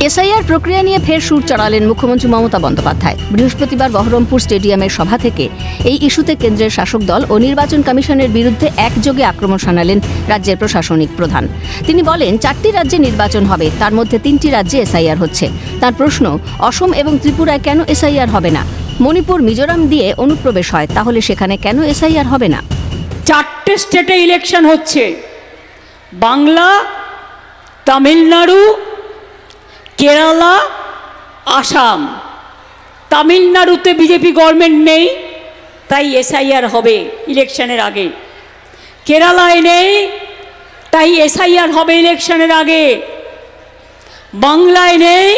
SIR প্রক্রিয়া নিয়ে ফের সুর চড়ালেন মুখ্যমন্ত্রী মমতা বন্দ্যোপাধ্যায়। বৃহস্পতিবার বহরমপুর স্টেডিয়ামের সভা থেকে এই ইস্যুতে কেন্দ্রের শাসক দল ও নির্বাচন কমিশনের বিরুদ্ধে একযোগে আক্রমণ শানালেন রাজ্যের প্রশাসনিক প্রধান। তিনি বলেন, 4টি রাজ্যে নির্বাচন হবে, তার মধ্যে 3টি রাজ্যে এসআইআর হচ্ছে। তার প্রশ্ন, অসম এবং ত্রিপুরায় কেন এসআইআর হবে না? মণিপুর, মিজোরাম দিয়ে অনুপ্রবেশ হয়, তাহলে সেখানে কেন এসআইআর হবে না? 4টে স্টেটে ইলেকশন হচ্ছে, বাংলা, তামিলনাড়ু, কেরালা, আসাম। তামিলনাড়ুতে বিজেপি গভর্নমেন্ট নেই, তাই এসআইআর হবে ইলেকশনের আগে। কেরালায় নেই, তাই এসআইআর হবে ইলেকশনের আগে। বাংলায় নেই,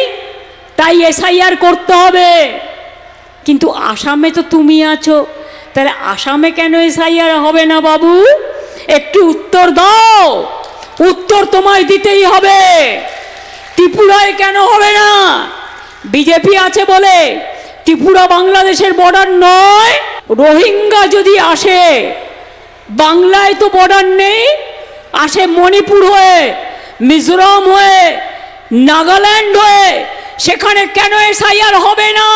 তাই এসআইআর করতে হবে। কিন্তু আসামে তো তুমি আছো, তাহলে আসামে কেন এসআইআর হবে না বাবু? একটু উত্তর দাও। উত্তর তোমায় দিতেই হবে। ত্রিপুরায় কেন হবে না? বিজেপি আছে বলে ত্রিপুরা বাংলাদেশের বর্ডার নয়। রোহিঙ্গা যদি আসে, বাংলায় তো বর্ডার নেই, আসে মণিপুর হয়ে, মিজোরাম হয়ে, নাগাল্যান্ড হয়ে, সেখানে কেন এসআইআর হবে না?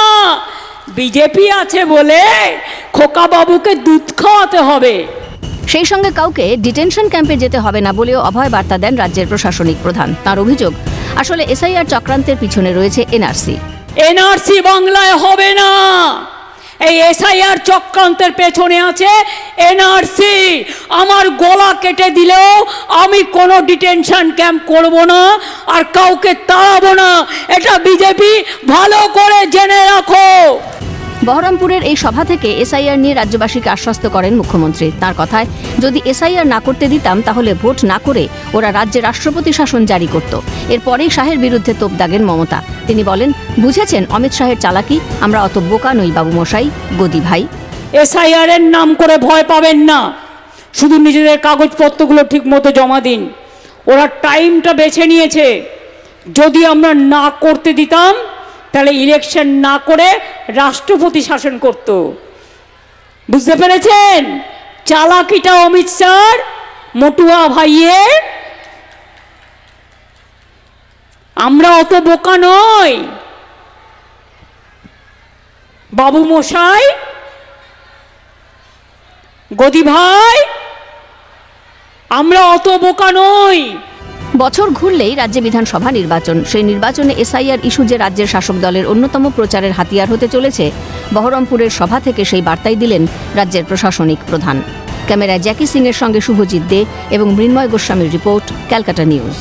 বিজেপি আছে বলে খোকা বাবুকে দুধ খাওয়াতে হবে। সেই সঙ্গে কাউকে ডিটেনশন ক্যাম্পে যেতে হবে না বলেও অভয় বার্তা দেন রাজ্যের প্রশাসনিক প্রধান। তার অভিযোগ, আসলে এসআইআর চক্রান্তের পিছনে রয়েছে এনআরসি। এনআরসি বাংলায় হবে না। এই এসআইআর চক্রান্তের পেছনে আছে এনআরসি। আমার গলা কেটে দিলেও আমি কোনো ডিটেনশন ক্যাম্প করব না আর কাউকে তাড়াবো না। এটা বিজেপি ভালো করে জেনে রাখো। বহরমপুরের এই সভা থেকে এসআইআর নিয়ে রাজ্যবাসীকে আশ্বস্ত করেন মুখ্যমন্ত্রী। তার কথায়, যদি এসআইআর না করতে দিতাম তাহলে ভোট না করে ওরা রাজ্যে রাষ্ট্রপতি শাসন জারি করত। এরপরেই শাহের বিরুদ্ধে তোপ দাগেন মমতা। তিনি বলেন, বুঝেছেন অমিত শাহের চালাকি, আমরা অত বোকা নই বাবু মশাই, গদি ভাই। এসআইআর এর নাম করে ভয় পাবেন না, শুধু নিজেদের কাগজপত্রগুলো ঠিক মতো জমা দিন। ওরা টাইমটা বেছে নিয়েছে। যদি আমরা না করতে দিতাম তাহলে ইলেকশন না করে রাষ্ট্রপতি শাসন করত। বুঝতে পেরেছেন চালাকিটা অমিত শাহ, মটুয়া ভাইয়ের? আমরা অত বোকা নই বাবু মশাই, গদি ভাই, আমরা অত বোকা নই। বছর ঘুরলেই রাজ্যে বিধানসভা নির্বাচন। সেই নির্বাচনে এসআইআর ইস্যু যে রাজ্যের শাসক দলের অন্যতম প্রচারের হাতিয়ার হতে চলেছে, বহরমপুরের সভা থেকে সেই বার্তাই দিলেন রাজ্যের প্রশাসনিক প্রধান। ক্যামেরায় জ্যাকি সিং এর সঙ্গে শুভজিৎ দে এবং মৃন্ময় গোস্বামীর রিপোর্ট, ক্যালকাটা নিউজ।